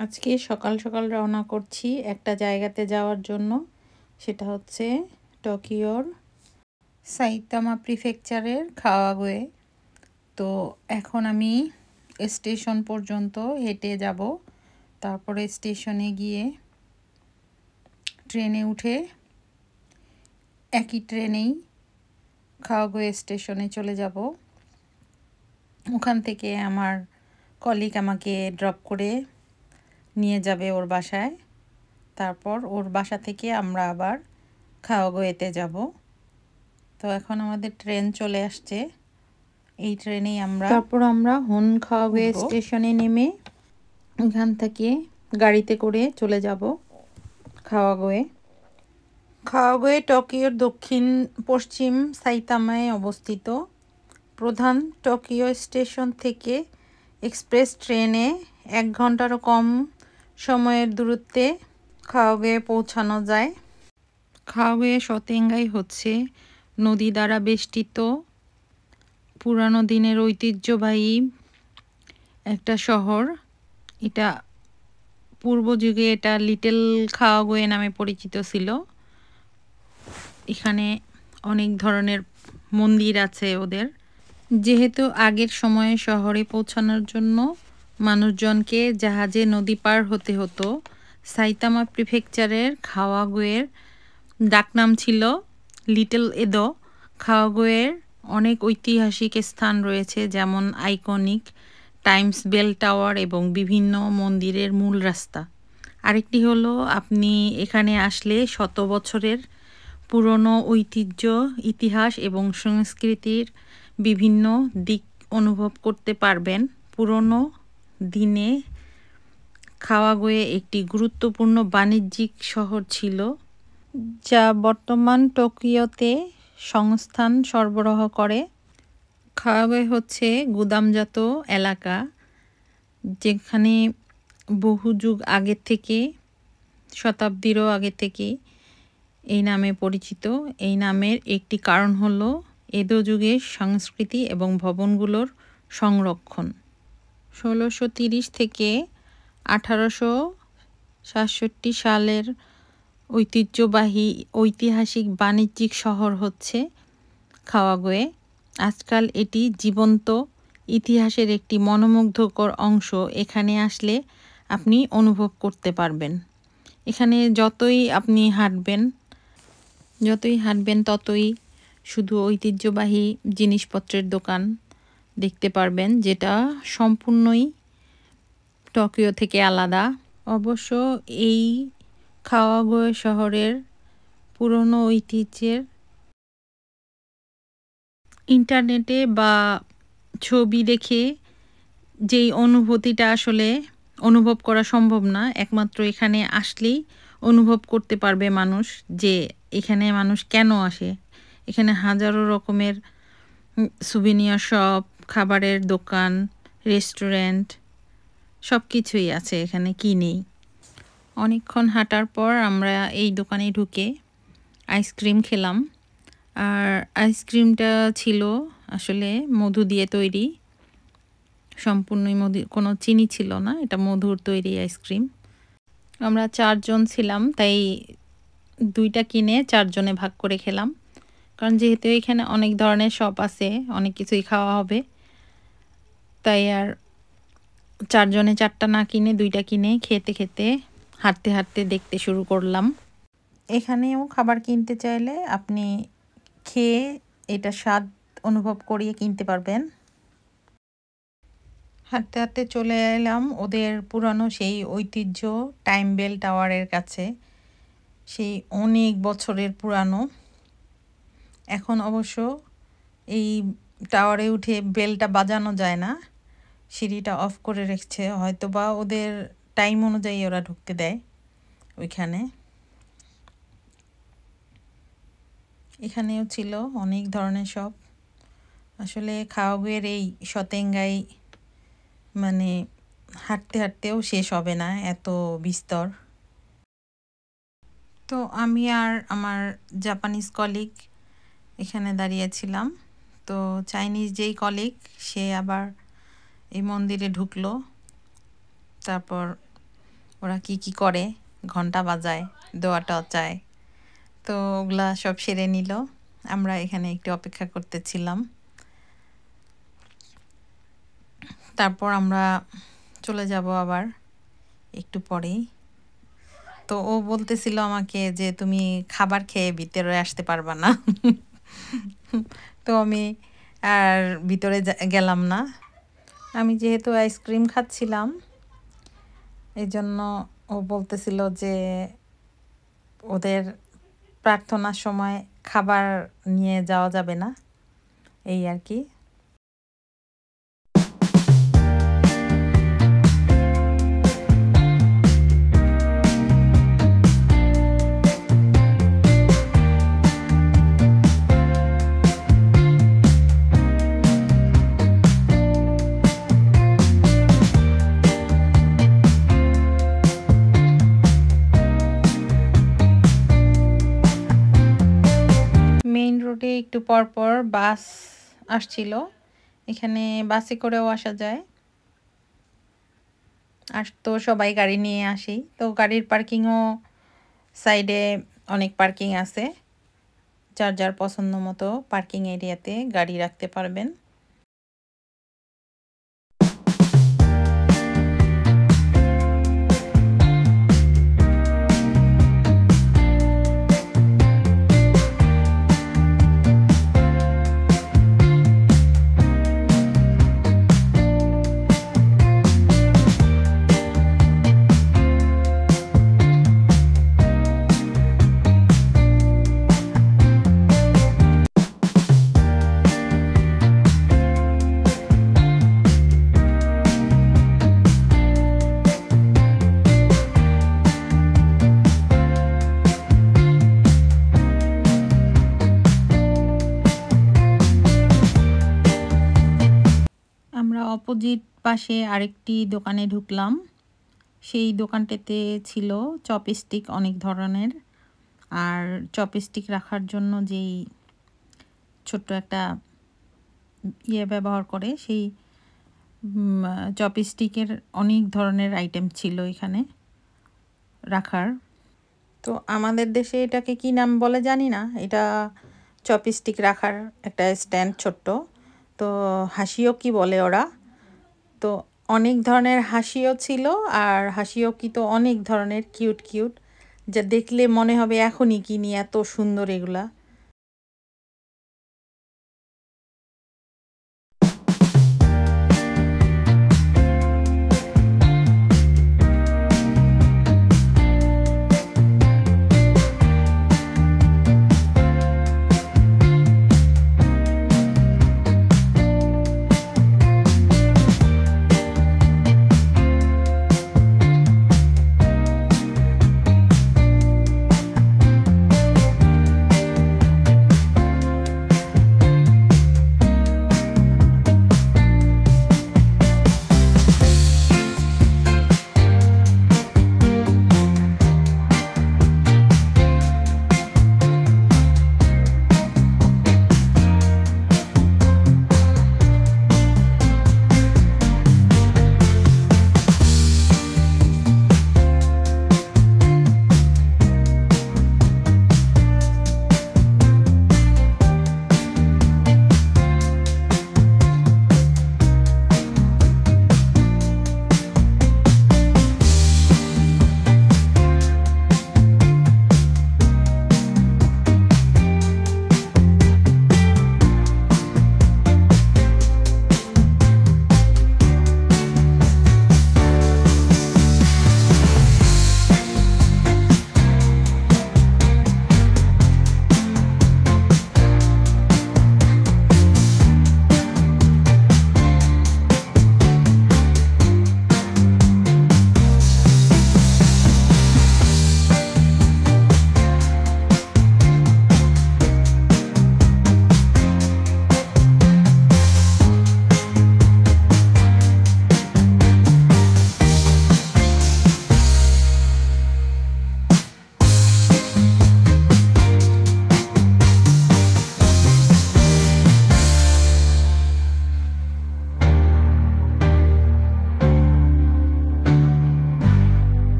আজকে সকাল সকাল রওনা করছি একটা জায়গাতে যাওয়ার জন্য। সেটা হচ্ছে টোকিওর সাইতামা প্রিফেকচারের খাওয়াগোয়ে। তো এখন আমি স্টেশন পর্যন্ত হেঁটে যাব, তারপরে স্টেশনে গিয়ে ট্রেনে উঠে একই ট্রেনেই খাওয়াগোয়ে স্টেশনে চলে যাব। ওখান থেকে আমার কলিগ আমাকে ড্রপ করে নিয়ে যাবে ওর বাসায়। তারপর ওর বাসা থেকে আমরা আবার খাওয়াগোয়েতে যাব। তো এখন আমাদের ট্রেন চলে আসছে, এই ট্রেনেই তারপর আমরা হোন খাওয়াগোয়ে স্টেশনে নেমে এখান থেকে গাড়িতে করে চলে যাব খাওয়াগোয়ে। খাওয়াগোয়ে টোকিওর দক্ষিণ পশ্চিম সাইতামায় অবস্থিত। প্রধান টোকিও স্টেশন থেকে এক্সপ্রেস ট্রেনে 1 ঘন্টারও কম সময়ের দূরত্বে খাওয়াগোয়ে পৌঁছানো যায়। খাওয়াগোয়ে সতেঙ্গাই হচ্ছে নদী দ্বারা বেষ্টিত পুরানো দিনের ঐতিহ্যবাহী একটা শহর। এটা পূর্ব যুগে এটা লিটল খাওয়াগোয়ে নামে পরিচিত ছিল। এখানে অনেক ধরনের মন্দির আছে ওদের। যেহেতু আগের সময়ে শহরে পৌঁছানোর জন্য মানুষজনকে জাহাজে নদী পার হতে হতো, সাইতামা প্রিফেকচারের খাওয়াগোয়ের ডাকনাম ছিল লিটল এদো। খাওয়াগোয়ের অনেক ঐতিহাসিক স্থান রয়েছে, যেমন আইকনিক টাইমস বেল টাওয়ার এবং বিভিন্ন মন্দিরের মূল রাস্তা। আরেকটি হলো, আপনি এখানে আসলে শত বছরের পুরনো ঐতিহ্য, ইতিহাস এবং সংস্কৃতির বিভিন্ন দিক অনুভব করতে পারবেন। পুরনো দিনে খাওয়াগোয়ে একটি গুরুত্বপূর্ণ বাণিজ্যিক শহর ছিল, যা বর্তমান টোকিওতে সংস্থান সরবরাহ করে। খাওয়াগোয়ে হচ্ছে গুদামজাত এলাকা, যেখানে বহু যুগ আগের থেকে, শতাব্দীরও আগে থেকে এই নামে পরিচিত। এই নামের একটি কারণ হলো এদো যুগের সংস্কৃতি এবং ভবনগুলোর সংরক্ষণ। 1630 থেকে 1867 সালের ঐতিহ্যবাহী ঐতিহাসিক বাণিজ্যিক শহর হচ্ছে খাওয়াগোয়ে। আজকাল এটি জীবন্ত ইতিহাসের একটি মনোমুগ্ধকর অংশ। এখানে আসলে আপনি অনুভব করতে পারবেন। এখানে যতই হাঁটবেন ততই শুধু ঐতিহ্যবাহী জিনিসপত্রের দোকান দেখতে পারবেন, যেটা সম্পূর্ণই টোকিও থেকে আলাদা। অবশ্য এই খাওয়াগোয়ে শহরের পুরনো ঐতিহ্যের ইন্টারনেটে বা ছবি দেখে যেই অনুভূতিটা আসলে অনুভব করা সম্ভব না, একমাত্র এখানে আসলেই অনুভব করতে পারবে মানুষ, যে এখানে মানুষ কেন আসে। এখানে হাজারো রকমের সুভেনিয়ার শপ, খাবারের দোকান, রেস্টুরেন্ট, সব কিছুই আছে এখানে, কি নেই। অনেকক্ষণ হাঁটার পর আমরা এই দোকানে ঢুকে আইসক্রিম খেলাম। আর আইসক্রিমটা ছিল আসলে মধু দিয়ে তৈরি, সম্পূর্ণই মধু, কোনো চিনি ছিল না, এটা মধুর তৈরি আইসক্রিম। আমরা 4 জন ছিলাম, তাই 2টা কিনে 4 জনে ভাগ করে খেলাম। কারণ যেহেতু এখানে অনেক ধরনের শপ আছে, অনেক কিছুই খাওয়া হবে, তাই আর 4 জনে 4টা না কিনে 2টা কিনে খেতে খেতে হাঁটতে হাঁটতে দেখতে শুরু করলাম। এখানেও খাবার কিনতে চাইলে আপনি খেয়ে এটা স্বাদ অনুভব করিয়ে কিনতে পারবেন। হাঁটতে হাঁটতে চলে এলাম ওদের পুরানো সেই ঐতিহ্য টাইম বেল টাওয়ারের কাছে। সেই অনেক বছরের পুরানো। এখন অবশ্য এই টাওয়ারে উঠে বেলটা বাজানো যায় না, সিঁড়িটা অফ করে রেখেছে, হয়তো বা ওদের টাইম অনুযায়ী ওরা ঢুকতে দেয় ওইখানে। এখানেও ছিল অনেক ধরনের শপ। আসলে খাওয়াগোয়ের এই সতেঙ্গাই মানে হাঁটতে হাঁটতেও শেষ হবে না, এত বিস্তর। তো আমি আর আমার জাপানিজ কলিগ এখানে দাঁড়িয়েছিলাম। তো চাইনিজ যেই কলিগ, সে আবার এই মন্দিরে ঢুকলো। তারপর ওরা কি কি করে, ঘন্টা বাজায়, দোয়াটাও চায়। তো ওগুলা সব সেরে নিল, আমরা এখানে একটু অপেক্ষা করতেছিলাম। তারপর আমরা চলে যাব আবার একটু পরেই। তো ও বলতেছিল আমাকে যে তুমি খাবার খেয়ে ভিতরে আসতে পারবা না। তো আমি আর ভিতরে গেলাম না। আমি যেহেতু আইসক্রিম খাচ্ছিলাম এই জন্য ও বলতেছিল যে ওদের প্রার্থনার সময় খাবার নিয়ে যাওয়া যাবে না, এই আর কি। মেইন রোডে একটু পরপর বাস আসছিল, এখানে বাসে করেও আসা যায়। আর তো সবাই গাড়ি নিয়ে আসি, তো গাড়ির পার্কিংও সাইডে অনেক পার্কিং আছে, যার যার পছন্দ মতো পার্কিং এরিয়াতে গাড়ি রাখতে পারবেন। আমরা অপোজিট পাশে আরেকটি দোকানে ঢুকলাম। সেই দোকানটাতে ছিল চপস্টিক অনেক ধরনের, আর চপস্টিক রাখার জন্য যেই ছোট্ট একটা ব্যবহার করে, সেই চপস্টিকের অনেক ধরনের আইটেম ছিল এখানে রাখার। তো আমাদের দেশে এটাকে কি নাম বলে জানি না, এটা চপস্টিক রাখার একটা স্ট্যান্ড ছোট্ট। তো হাসিও কি বলে ওরা। তো অনেক ধরনের হাসিও ছিল, আর হাসিও কি তো অনেক ধরনের কিউট কিউট, যা দেখলে মনে হবে এখনই কিনি, এত সুন্দর এগুলা।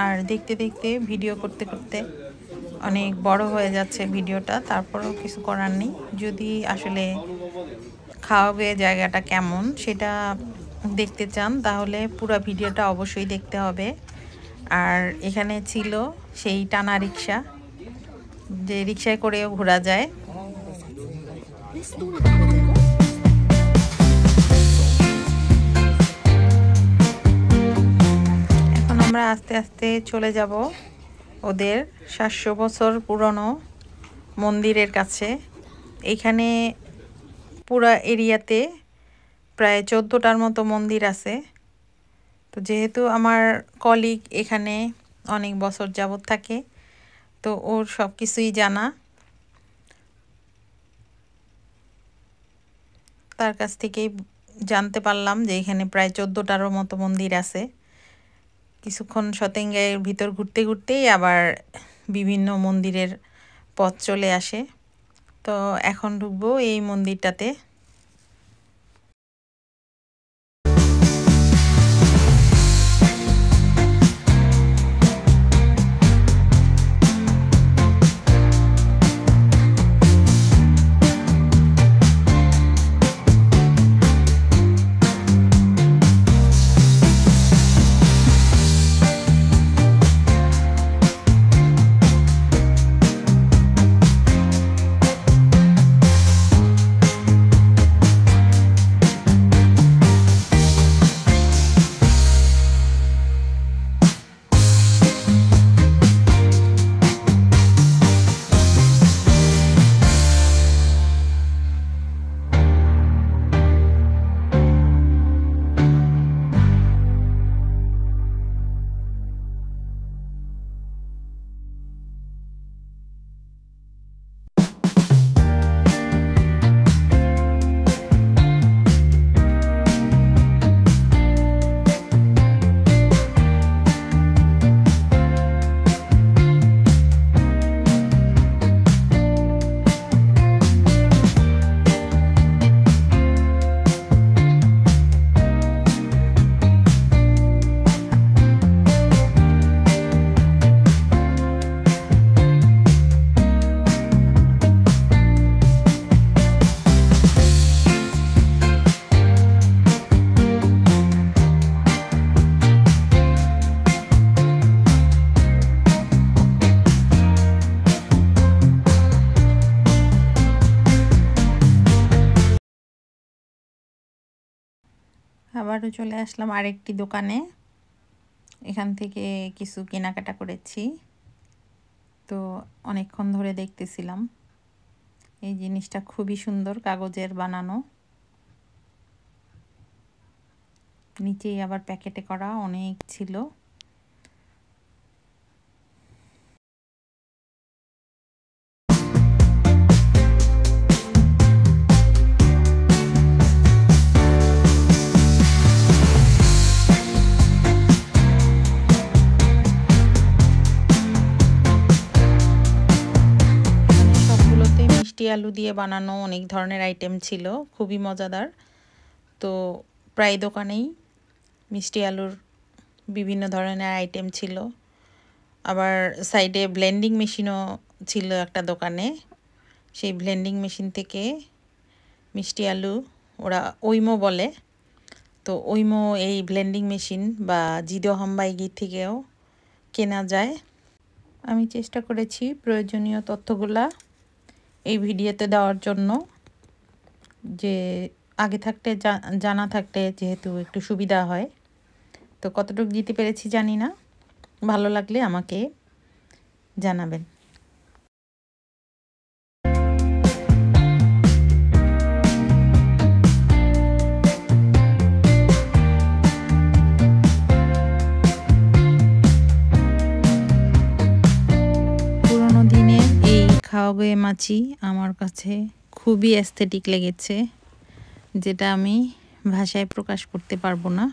আর দেখতে দেখতে ভিডিও করতে করতে অনেক বড় হয়ে যাচ্ছে ভিডিওটা, তারপরেও কিছু করার নেই। যদি আসলে খাওয়াবে জায়গাটা কেমন সেটা দেখতে চান তাহলে পুরো ভিডিওটা অবশ্যই দেখতে হবে। আর এখানে ছিল সেই টানা রিক্সা, যে রিক্সায় করেও ঘোরা যায়। এখন আমরা আস্তে আস্তে চলে যাব ওদের 700 বছর পুরনো মন্দিরের কাছে। এখানে পুরা এরিয়াতে প্রায় 14টার মতো মন্দির আছে। তো যেহেতু আমার কলিগ এখানে অনেক বছর যাবত থাকে, তো ওর সব কিছুই জানা। তার কাছ থেকেই জানতে পারলাম যে এখানে প্রায় 14টারও মতো মন্দির আছে। কিছুক্ষণ শতেঙ্গের ভিতর ঘুরতে ঘুরতেই আবার বিভিন্ন মন্দিরের পথ চলে আসে। তো এখন ঢুকবো এই মন্দিরটাতে। আবারও চলে আসলাম আরেকটি দোকানে। এখান থেকে কিছু কেনাকাটা করেছি। তো অনেকক্ষণ ধরে দেখতেছিলাম। এই জিনিসটা খুবই সুন্দর, কাগজের বানানো, নিচেই আবার প্যাকেটে করা অনেক ছিল। মিষ্টি আলু দিয়ে বানানো অনেক ধরনের আইটেম ছিল, খুবই মজাদার। তো প্রায় দোকানেই মিষ্টি আলুর বিভিন্ন ধরনের আইটেম ছিল। আবার সাইডে ব্লেন্ডিং মেশিনও ছিল একটা দোকানে। সেই ব্লেন্ডিং মেশিন থেকে মিষ্টি আলু ওরা ওইমো বলে, তো ওইমো এই ব্লেন্ডিং মেশিন বা জিদো হাম্বাইগি থেকেও কেনা যায়। আমি চেষ্টা করেছি প্রয়োজনীয় তথ্যগুলা এই ভিডিওতে দেওয়ার জন্য, যে আগে থাকতে জানা থাকলে যেহেতু একটু সুবিধা হয়। তো কতটুকু দিতে পেরেছি জানি না, ভালো লাগলে আমাকে জানাবেন। পুরোনো দিনের এই খাওয়াগে মাছি আমার কাছে খুবই অ্যাস্থেটিক লেগেছে, যেটা আমি ভাষায় প্রকাশ করতে পারবো না।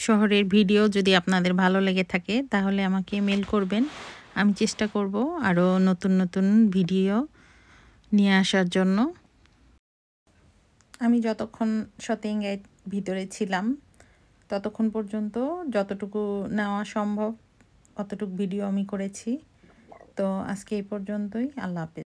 শহরের ভিডিও যদি আপনাদের ভালো লেগে থাকে তাহলে আমাকে মেল করবেন। আমি চেষ্টা করব আরও নতুন নতুন ভিডিও নিয়ে আসার জন্য। আমি যতক্ষণ সতেঙ্গায় ভিতরে ছিলাম ততক্ষণ পর্যন্ত যতটুকু নেওয়া সম্ভব অতটুকু ভিডিও আমি করেছি। তো আজকে এই পর্যন্তই। আল্লাহ হাফেজ।